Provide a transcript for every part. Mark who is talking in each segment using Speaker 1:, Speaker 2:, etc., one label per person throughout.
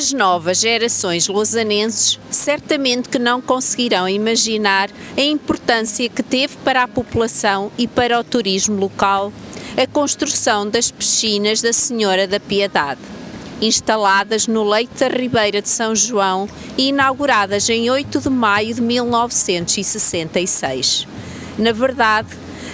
Speaker 1: As novas gerações lausanenses certamente que não conseguirão imaginar a importância que teve para a população e para o turismo local a construção das piscinas da Senhora da Piedade, instaladas no leito da Ribeira de São João e inauguradas em 8 de maio de 1966. Na verdade,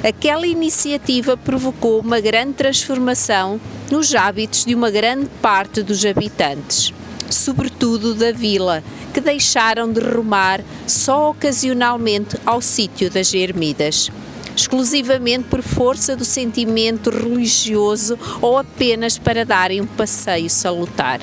Speaker 1: aquela iniciativa provocou uma grande transformação nos hábitos de uma grande parte dos habitantes, sobretudo da vila, que deixaram de rumar só ocasionalmente ao sítio das ermidas, exclusivamente por força do sentimento religioso ou apenas para darem um passeio salutar.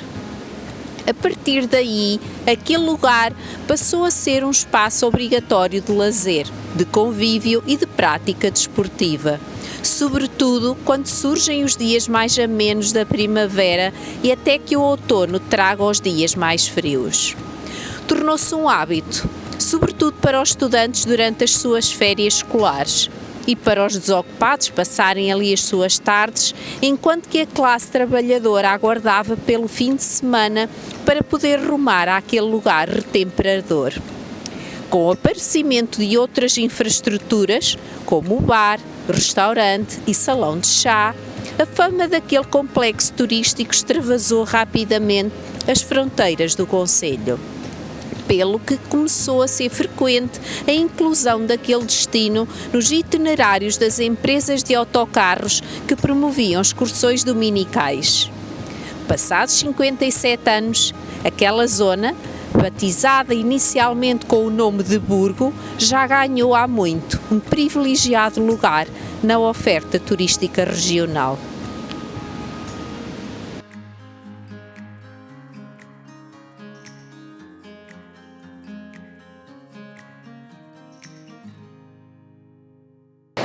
Speaker 1: A partir daí, aquele lugar passou a ser um espaço obrigatório de lazer, de convívio e de prática desportiva, sobretudo quando surgem os dias mais amenos da primavera e até que o outono traga os dias mais frios. Tornou-se um hábito, sobretudo para os estudantes durante as suas férias escolares e para os desocupados passarem ali as suas tardes, enquanto que a classe trabalhadora aguardava pelo fim de semana para poder rumar àquele lugar retemperador. Com o aparecimento de outras infraestruturas, como o bar, restaurante e salão de chá, a fama daquele complexo turístico extravasou rapidamente as fronteiras do concelho, pelo que começou a ser frequente a inclusão daquele destino nos itinerários das empresas de autocarros que promoviam excursões dominicais. Passados 57 anos, aquela zona, batizada inicialmente com o nome de Burgo, já ganhou há muito um privilegiado lugar na oferta turística regional.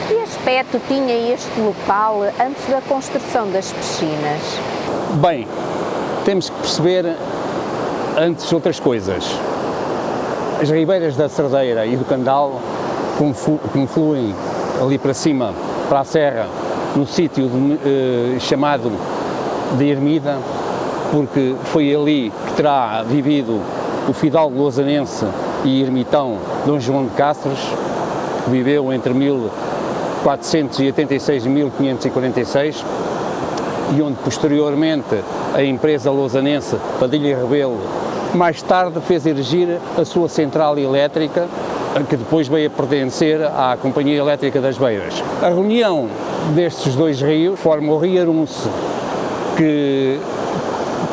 Speaker 1: Que aspecto tinha este local antes da construção das piscinas?
Speaker 2: Bem, temos que perceber antes outras coisas. As ribeiras da Cerdeira e do Candal confluem ali para cima, para a serra, no sítio chamado de Ermida, porque foi ali que terá vivido o fidalgo lausanense e ermitão Dom João de Castros, que viveu entre 1486 e 1546, e onde posteriormente a empresa lausanense Padilha e Rebelo mais tarde fez erigir a sua central elétrica, que depois veio a pertencer à Companhia Elétrica das Beiras. A reunião destes dois rios forma o Rio Arunce, que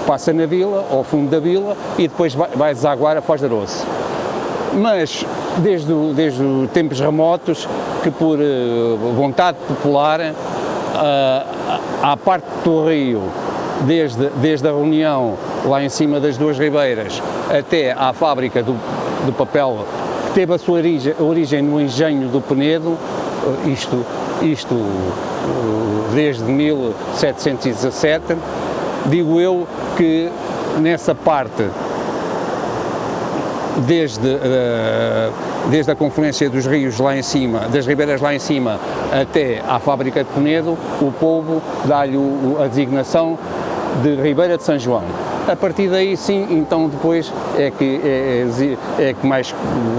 Speaker 2: passa na vila, ao fundo da vila, e depois vai desaguar a Foz de Aroce. Mas desde os tempos remotos, que por vontade popular, à parte do rio, desde a reunião lá em cima das duas ribeiras até à fábrica do papel, que teve a sua origem no engenho do Penedo, isto desde 1717, digo eu que nessa parte, desde a confluência dos rios lá em cima, das ribeiras lá em cima, até à fábrica de Penedo, o povo dá-lhe a designação de Ribeira de São João. A partir daí, sim, então depois é que mais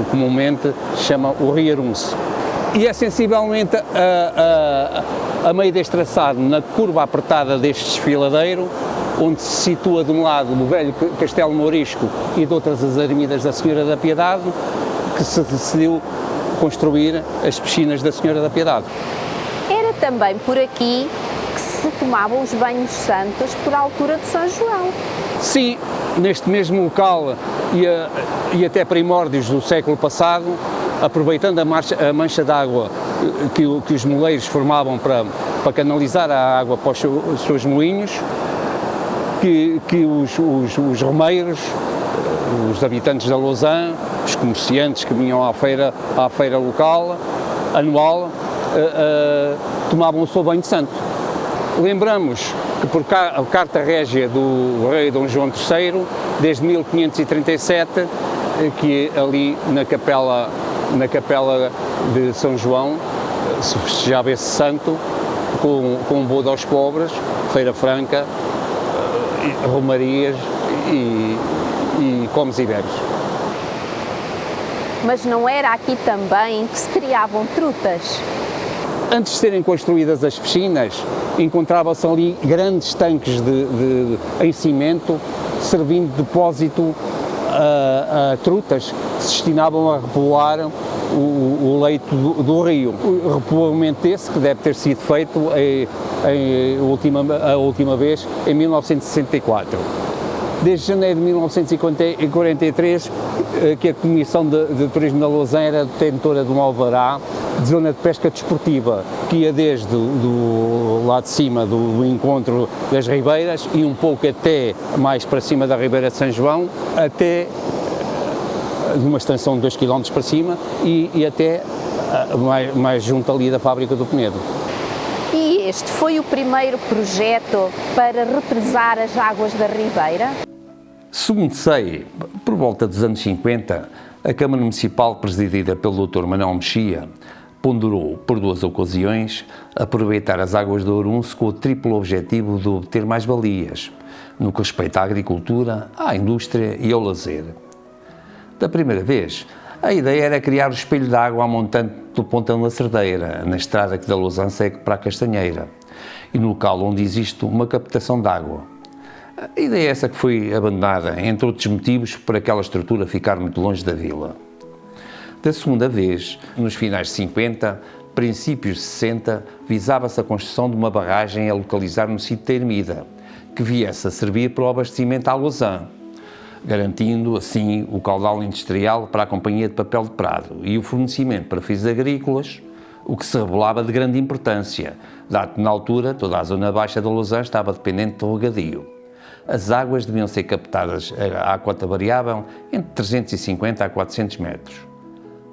Speaker 2: comumente se chama o Rio Arunce. E é sensivelmente a meio deste traçado, na curva apertada deste desfiladeiro, onde se situa de um lado o velho Castelo Mourisco e de outras as ermidas da Senhora da Piedade, que se decidiu construir as piscinas da Senhora da Piedade.
Speaker 1: Era também por aqui que se tomavam os banhos santos por altura de São João.
Speaker 2: Sim, neste mesmo local e até primórdios do século passado, aproveitando a mancha d'água que os moleiros formavam para canalizar a água para os seus moinhos, que os romeiros, os habitantes da Lausanne, os comerciantes que vinham à feira local, anual, tomavam o seu banho santo. Lembramos que por carta régia do rei Dom João III, desde 1537, que ali na capela de São João se festejava esse santo com boda aos pobres, feira franca, romarias e comes e bebes.
Speaker 1: Mas não era aqui também que se criavam trutas?
Speaker 2: Antes de serem construídas as piscinas, encontravam-se ali grandes tanques em cimento, servindo de depósito a trutas que se destinavam a repovoar o leito do rio. O repovoamento esse, que deve ter sido feito a última vez em 1964. Desde janeiro de 1943, que a Comissão de Turismo da Lousã era detentora de um alvará de zona de pesca desportiva, que ia desde o lado de cima do encontro das Ribeiras e um pouco até mais para cima da Ribeira de São João, até numa extensão de 2 km para cima e até mais junto ali da fábrica do Penedo.
Speaker 1: E este foi o primeiro projeto para represar as águas da Ribeira?
Speaker 2: Segundo sei, por volta dos anos 50, a Câmara Municipal, presidida pelo Dr. Manuel Mexia, ponderou, por 2 ocasiões, aproveitar as águas do Ourunce com o triplo objetivo de obter mais valias, no que respeita à agricultura, à indústria e ao lazer. Da primeira vez, a ideia era criar o espelho de água a montante do Pontão da Cerdeira, na estrada que da Lousã segue para a Castanheira, e no local onde existe uma captação de água. A ideia é essa que foi abandonada, entre outros motivos, por aquela estrutura ficar muito longe da vila. Da segunda vez, nos finais de 50, princípios de 60, visava-se a construção de uma barragem a localizar no sítio da Ermida, que viesse a servir para o abastecimento à Lousã, garantindo, assim, o caudal industrial para a Companhia de Papel de Prado e o fornecimento para fins agrícolas, o que se revelava de grande importância, dado que, na altura, toda a zona baixa da Lousã estava dependente do regadio. As águas deviam ser captadas à cota variável entre 350 a 400 metros.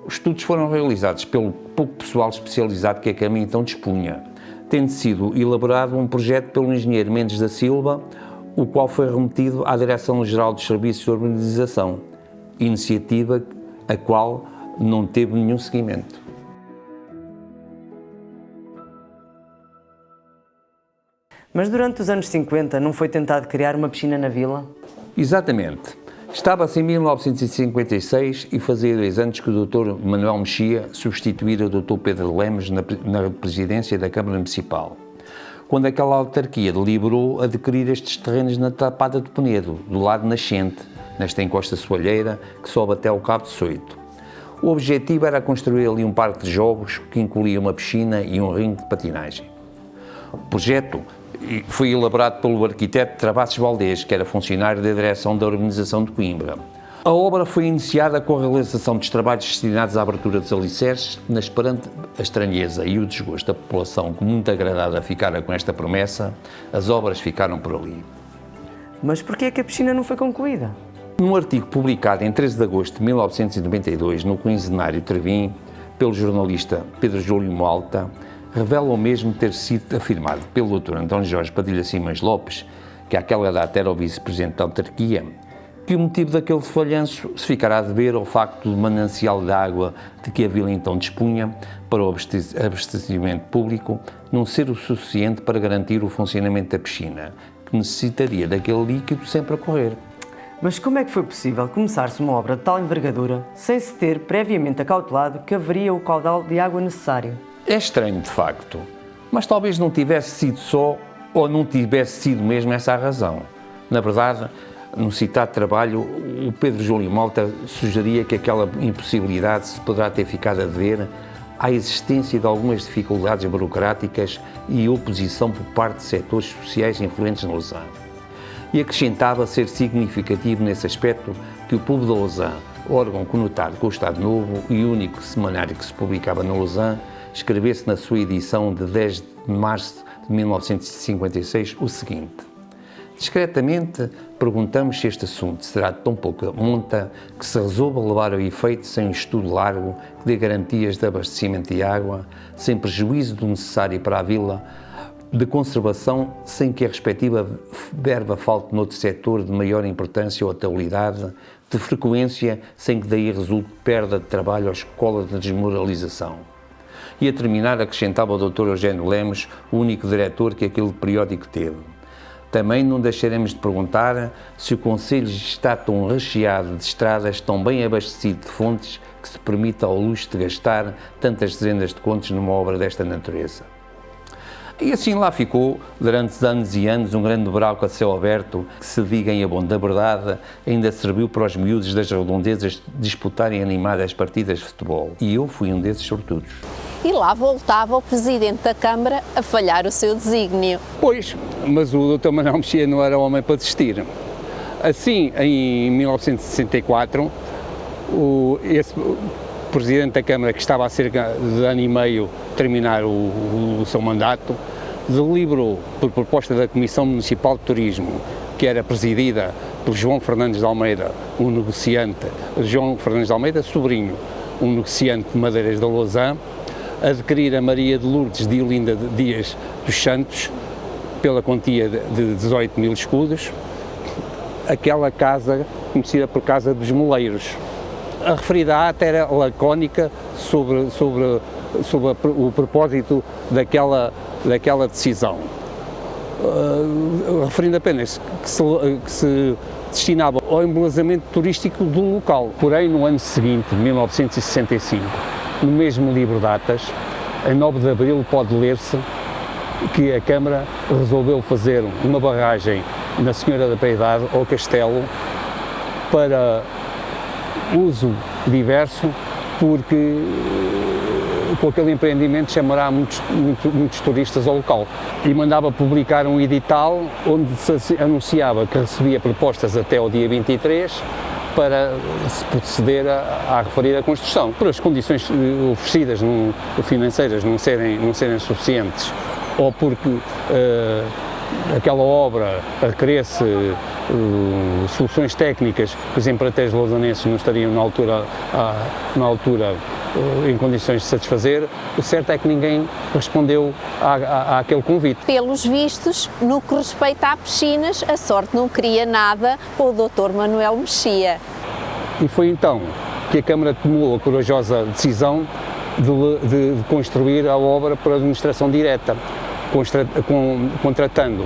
Speaker 2: Os estudos foram realizados pelo pouco pessoal especializado que a Câmara então dispunha, tendo sido elaborado um projeto pelo engenheiro Mendes da Silva, o qual foi remetido à Direção-Geral dos Serviços de Urbanização, iniciativa a qual não teve nenhum seguimento.
Speaker 3: Mas durante os anos 50 não foi tentado criar uma piscina na vila?
Speaker 2: Exatamente. Estava-se em 1956 e fazia 2 anos que o Dr. Manuel Mexia substituíra o Dr. Pedro Lemos na presidência da Câmara Municipal, quando aquela autarquia deliberou adquirir estes terrenos na Tapada de Penedo, do lado nascente, nesta encosta soalheira que sobe até ao Cabo de Soito. O objetivo era construir ali um parque de jogos que incluía uma piscina e um ringue de patinagem. O projeto foi elaborado pelo arquiteto Travassos Valdés, que era funcionário da Direção da Urbanização de Coimbra. A obra foi iniciada com a realização dos trabalhos destinados à abertura dos alicerces, mas perante a estranheza e o desgosto da população, que muito agradada ficara com esta promessa, as obras ficaram por ali.
Speaker 3: Mas porquê é que a piscina não foi concluída?
Speaker 2: Num artigo publicado em 13 de agosto de 1992 no Quinzenário Trevim, pelo jornalista Pedro Júlio Malta, revela o mesmo ter sido afirmado pelo Dr. António Jorge Padilha Simões Lopes, que àquela data era o vice-presidente da autarquia, que o motivo daquele falhanço se ficará a dever ao facto do manancial de água de que a vila então dispunha para o abastecimento público não ser o suficiente para garantir o funcionamento da piscina, que necessitaria daquele líquido sempre a correr.
Speaker 3: Mas como é que foi possível começar-se uma obra de tal envergadura sem se ter previamente acautelado que haveria o caudal de água necessário?
Speaker 2: É estranho, de facto, mas talvez não tivesse sido só ou não tivesse sido mesmo essa a razão. Na verdade, no citado trabalho, o Pedro Júlio Malta sugeria que aquela impossibilidade se poderá ter ficado a dever à existência de algumas dificuldades burocráticas e oposição por parte de setores sociais influentes na Lousã. E acrescentava ser significativo nesse aspecto que o Povo da Lousã, órgão conotado com o Estado Novo e único semanário que se publicava na Lousã, escrevesse na sua edição de 10 de março de 1956 o seguinte: discretamente perguntamos se este assunto será de tão pouca monta que se resolva levar ao efeito sem um estudo largo que dê garantias de abastecimento de água, sem prejuízo do necessário para a vila, de conservação, sem que a respectiva verba falte noutro setor de maior importância ou atualidade, de frequência, sem que daí resulte perda de trabalho ou escola de desmoralização. E a terminar acrescentava o Dr. Eugênio Lemos, o único diretor que aquele periódico teve: Também não deixaremos de perguntar se o Concelho está tão recheado de estradas, tão bem abastecido de fontes, que se permita ao luxo de gastar tantas dezenas de contos numa obra desta natureza. E assim lá ficou, durante anos e anos, um grande buraco a céu aberto, que, se diga em abono da verdade, ainda serviu para os miúdos das redondezas disputarem animadas partidas de futebol. E eu fui um desses sortudos.
Speaker 1: E lá voltava o Presidente da Câmara a falhar o seu desígnio.
Speaker 2: Pois, mas o Dr. Manuel Mexia não era homem para desistir. Assim, em 1964, esse Presidente da Câmara, que estava há cerca de ano e meio a terminar o seu mandato, deliberou, por proposta da Comissão Municipal de Turismo, que era presidida por João Fernandes de Almeida, um negociante, João Fernandes de Almeida, sobrinho, um negociante de madeiras da Lousã, adquirir a Maria de Lourdes de Olinda Dias dos Santos, pela quantia de 18 mil escudos, aquela casa conhecida por Casa dos Moleiros. A referida ata era lacónica sobre o propósito daquela decisão, referindo apenas que se destinava ao embelezamento turístico do local. Porém, no ano seguinte, 1965, no mesmo livro de atas, em 9 de abril, pode ler-se que a Câmara resolveu fazer uma barragem na Senhora da Piedade ao castelo para uso diverso, porque com aquele empreendimento chamará muitos turistas ao local. E mandava publicar um edital onde se anunciava que recebia propostas até ao dia 23 para se proceder à referida construção. Por as condições oferecidas financeiras não serem suficientes, ou porque aquela obra requeresse soluções técnicas que os empreiteiros lousonenses não estariam na altura em condições de satisfazer, o certo é que ninguém respondeu àquele convite.
Speaker 1: Pelos vistos, no que respeita a piscinas, a sorte não queria nada com o Dr. Manuel Mexia.
Speaker 2: E foi então que a Câmara tomou a corajosa decisão de construir a obra por administração direta, contratando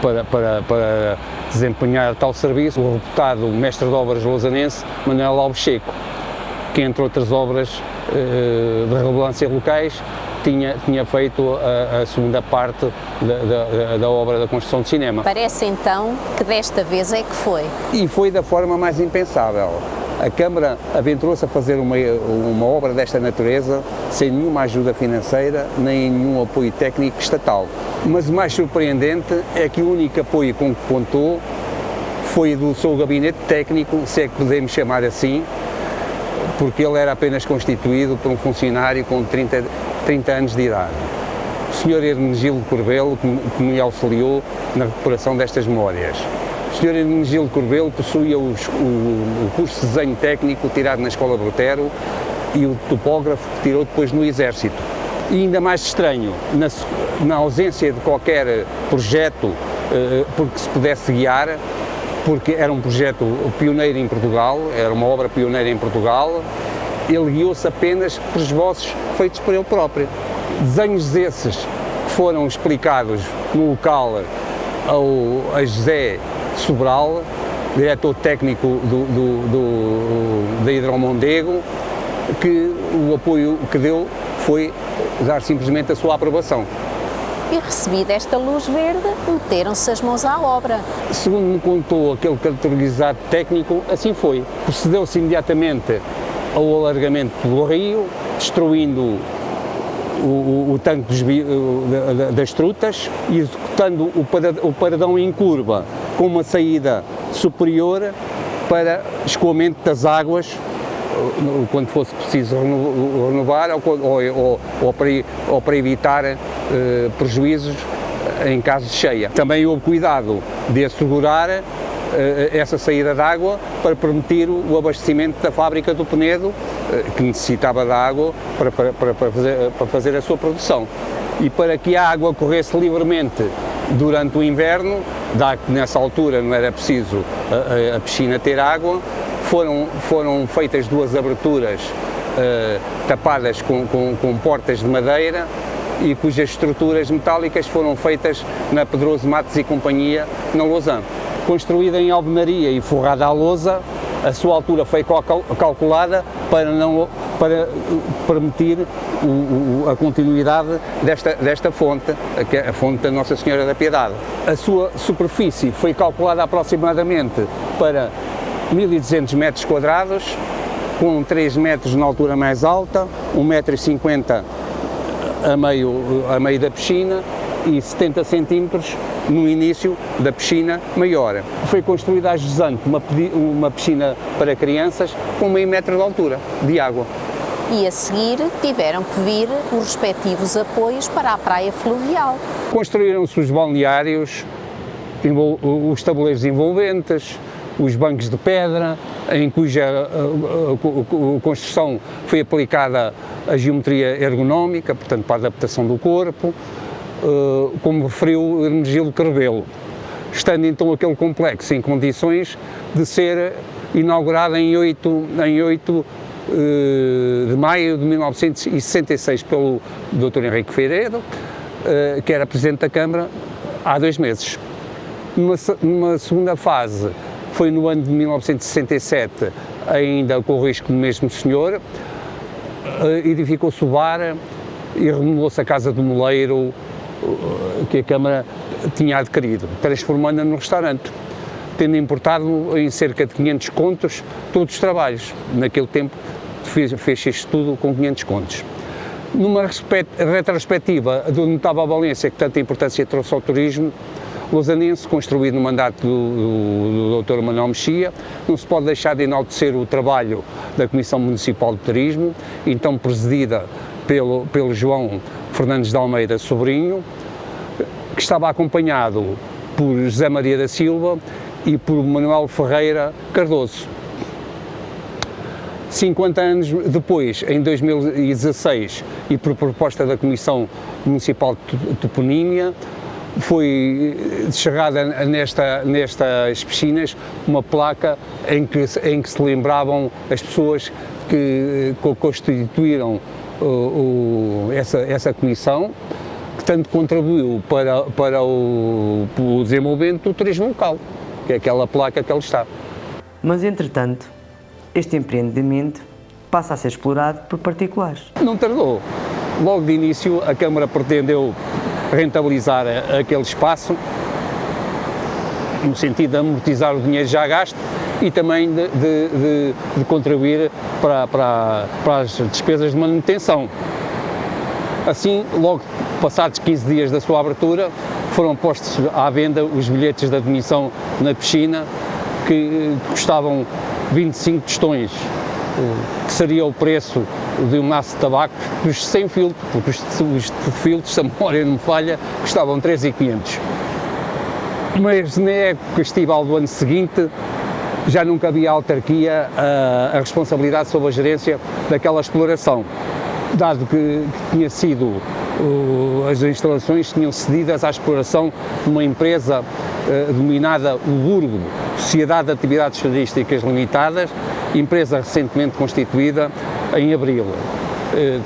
Speaker 2: para desempenhar tal serviço o reputado mestre de obras lousonense Manuel Albucheco, que, entre outras obras de relevância locais, tinha feito a segunda parte da obra da construção de cinema.
Speaker 1: Parece então que desta vez é que foi.
Speaker 2: E foi da forma mais impensável. A Câmara aventurou-se a fazer uma obra desta natureza sem nenhuma ajuda financeira nem nenhum apoio técnico estatal. Mas o mais surpreendente é que o único apoio com que contou foi do seu gabinete técnico, se é que podemos chamar assim, porque ele era apenas constituído por um funcionário com 30 anos de idade. O Sr. Hermenegildo Corbelo, que me auxiliou na recuperação destas memórias. O Sr. Hermenegildo Corbelo possuía o curso de desenho técnico tirado na Escola Brutero e o topógrafo que tirou depois no Exército. E ainda mais estranho, na ausência de qualquer projeto por que se pudesse guiar, porque era um projeto pioneiro em Portugal, era uma obra pioneira em Portugal, ele guiou-se apenas por esboços feitos por ele próprio. Desenhos esses que foram explicados no local a José Sobral, diretor técnico da Hidromondego, que o apoio que deu foi dar simplesmente a sua aprovação.
Speaker 1: E recebida esta luz verde, meteram-se as mãos à obra.
Speaker 2: Segundo me contou aquele caracterizado técnico, assim foi. Procedeu-se imediatamente ao alargamento do rio, destruindo o tanque das trutas e executando o paradão em curva com uma saída superior para escoamento das águas quando fosse preciso renovar ou para evitar prejuízos em caso de cheia. Também houve cuidado de assegurar essa saída de água para permitir o abastecimento da fábrica do Penedo, que necessitava de água para fazer a sua produção. E para que a água corresse livremente durante o inverno, dado que nessa altura não era preciso a piscina ter água, foram feitas duas aberturas tapadas com portas de madeira e cujas estruturas metálicas foram feitas na Pedroso Matos e Companhia, na Lousã. Construída em alvenaria e forrada à lousa, a sua altura foi calculada para permitir a continuidade desta fonte, que é a fonte da Nossa Senhora da Piedade. A sua superfície foi calculada aproximadamente para 1.200 metros quadrados, com 3 metros na altura mais alta, 1,50 m a meio da piscina e 70 centímetros no início da piscina maior. Foi construída a jusante uma piscina para crianças com meio metro de altura de água.
Speaker 1: E a seguir tiveram que vir os respectivos apoios para a praia fluvial.
Speaker 2: Construíram-se os balneários, os tabuleiros envolventes, os bancos de pedra, em cuja construção foi aplicada a geometria ergonómica, portanto para a adaptação do corpo, como referiu Hermesílio Rebelo, estando então aquele complexo em condições de ser inaugurado em 8 de maio de 1966 pelo Dr. Henrique Feiredo, que era Presidente da Câmara, há 2 meses. Numa segunda fase, foi no ano de 1967, ainda com o risco do mesmo senhor, edificou-se o bar e remodelou-se a Casa do Moleiro, que a Câmara tinha adquirido, transformando-a num restaurante, tendo importado em cerca de 500 contos todos os trabalhos. Naquele tempo fez isto tudo com 500 contos. Numa retrospectiva do notável Valência, que tanta importância trouxe ao turismo lausanense, construído no mandato do Dr. Manuel Mexia, não se pode deixar de enaltecer o trabalho da Comissão Municipal de Turismo, então presidida pelo João Fernandes de Almeida Sobrinho, que estava acompanhado por José Maria da Silva e por Manuel Ferreira Cardoso. 50 anos depois, em 2016, e por proposta da Comissão Municipal de Toponímia, foi chegada nestas piscinas uma placa em que se lembravam as pessoas que constituíram essa comissão, que tanto contribuiu para o desenvolvimento do turismo local, que é aquela placa que ali está.
Speaker 3: Mas, entretanto, este empreendimento passa a ser explorado por particulares.
Speaker 2: Não tardou. Logo de início, a Câmara pretendeu rentabilizar aquele espaço, no sentido de amortizar o dinheiro já gasto e também de contribuir para as despesas de manutenção. Assim, logo passados 15 dias da sua abertura, foram postos à venda os bilhetes de admissão na piscina, que custavam 25 tostões, que seria o preço de um maço de tabaco dos sem filtro, porque os filtros, se a memória não me falha, custavam 3.500. Mas na época estival do ano seguinte, já nunca havia autarquia a responsabilidade sobre a gerência daquela exploração, dado que tinha sido, as instalações tinham cedidas à exploração de uma empresa denominada o Burgo, Sociedade de Atividades Turísticas Limitadas, empresa recentemente constituída em abril.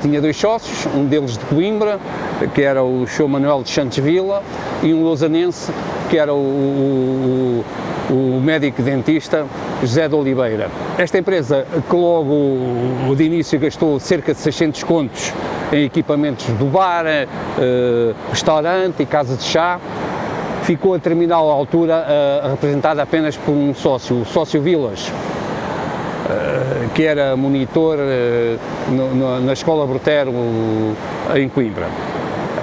Speaker 2: Tinha 2 sócios, um deles de Coimbra, que era o Sr. Manuel de Santos Vila, e um lausanense, que era o médico dentista José de Oliveira. Esta empresa, que logo de início gastou cerca de 600 contos em equipamentos do bar, restaurante e casa de chá, ficou a terminal altura representada apenas por um sócio, o sócio Vilas, que era monitor na Escola Brotero em Coimbra.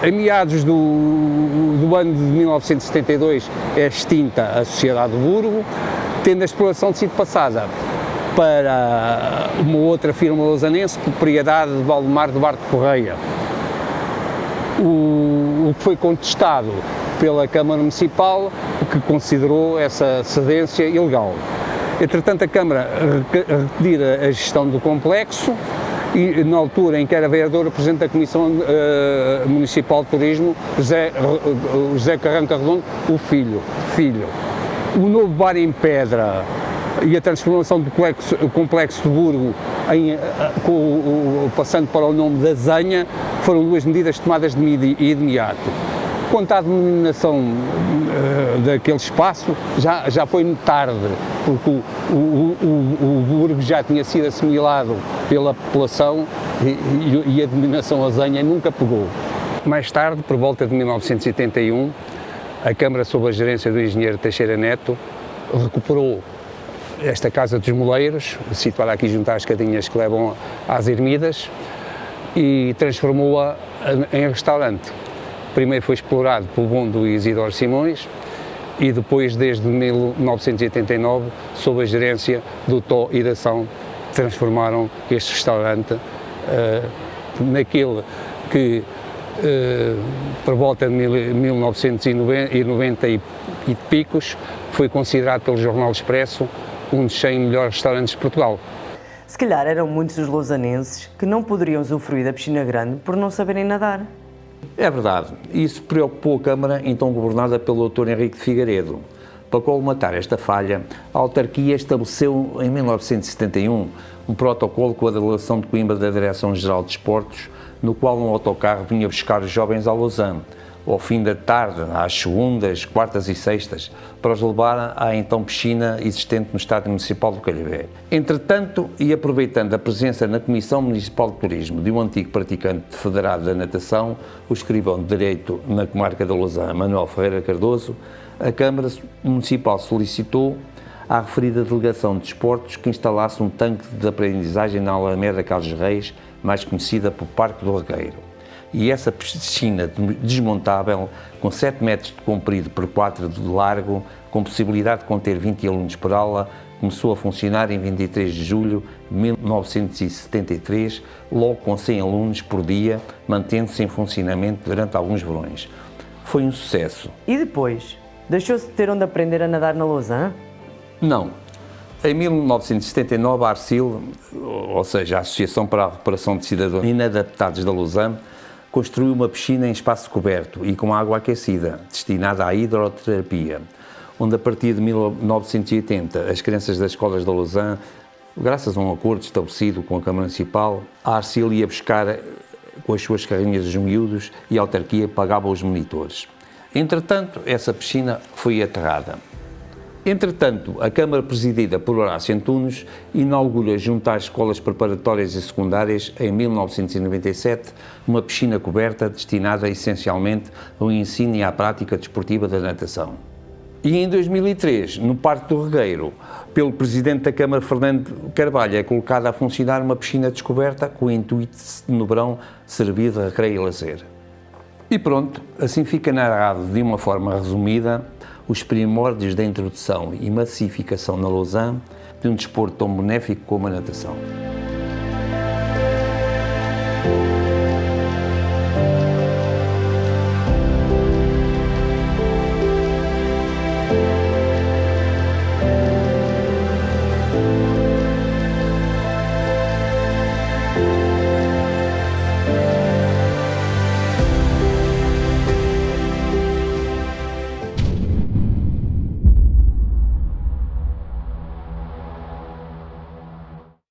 Speaker 2: Em meados do ano de 1972 é extinta a Sociedade do Burgo, tendo a exploração sido passada para uma outra firma lausanense, propriedade de Valdemar de Barte Correia. O que foi contestado pela Câmara Municipal, que considerou essa cedência ilegal. Entretanto, a Câmara retira a gestão do complexo e, na altura em que era vereador, o Presidente da Comissão Municipal de Turismo, José Carranca Redondo, o filho. O novo bar em pedra e a transformação do complexo de Burgo, passando para o nome da Zenha, foram duas medidas tomadas de imediato. Quanto à denominação daquele espaço, já foi tarde, porque o Burgo já tinha sido assimilado pela população e a denominação Azenha nunca pegou. Mais tarde, por volta de 1981, a Câmara, sob a gerência do engenheiro Teixeira Neto, recuperou esta Casa dos Moleiros, situada aqui junto às escadinhas que levam às ermidas, e transformou-a em restaurante. Primeiro foi explorado pelo bom do Isidoro Simões e depois, desde 1989, sob a gerência do Tó e da Ação, transformaram este restaurante naquele que, por volta de 1990 e picos, foi considerado pelo Jornal Expresso um dos 100 melhores restaurantes de Portugal.
Speaker 3: Se calhar eram muitos os lausanenses que não poderiam usufruir da piscina grande por não saberem nadar.
Speaker 4: É verdade. Isso preocupou a Câmara, então governada pelo Dr. Henrique de Figueiredo. Para colmatar esta falha, a autarquia estabeleceu, em 1971, um protocolo com a Delegação de Coimbra da Direção-Geral de Desportos, no qual um autocarro vinha buscar os jovens a Lausanne, ao fim da tarde, às segundas, quartas e sextas, para os levar à então piscina existente no Estádio Municipal do Calhabé. Entretanto, e aproveitando a presença na Comissão Municipal de Turismo de um antigo praticante federado da natação, o escrivão de Direito na comarca da Lausanne, Manuel Ferreira Cardoso, a Câmara Municipal solicitou à referida Delegação de Desportos que instalasse um tanque de aprendizagem na Alameda Carlos Reis, mais conhecida por Parque do Regueiro. E essa piscina desmontável, com 7 metros de comprido por 4 de largo, com possibilidade de conter 20 alunos por aula, começou a funcionar em 23 de julho de 1973, logo com 100 alunos por dia, mantendo-se em funcionamento durante alguns verões. Foi um sucesso.
Speaker 3: E depois? Deixou-se de ter onde aprender a nadar na Lausanne?
Speaker 4: Não. Em 1979, a ARCIL, ou seja, a Associação para a Recuperação de Cidadãos Inadaptados da Lausanne, construiu uma piscina em espaço coberto e com água aquecida, destinada à hidroterapia, onde a partir de 1980 as crianças das escolas da Lausanne, graças a um acordo estabelecido com a Câmara Municipal, a ARCIL ia buscar com as suas carrinhas os miúdos e a autarquia pagava os monitores. Entretanto, essa piscina foi aterrada. Entretanto, a Câmara, presidida por Horácio Antunes, inaugura junto às escolas preparatórias e secundárias, em 1997, uma piscina coberta destinada essencialmente ao ensino e à prática desportiva da natação. E em 2003, no Parque do Regueiro, pelo Presidente da Câmara, Fernando Carvalho, é colocada a funcionar uma piscina descoberta com o intuito de, no verão, servir de recreio e lazer. E pronto, assim fica narrado de uma forma resumida os primórdios da introdução e massificação na Lausanne de um desporto tão benéfico como a natação.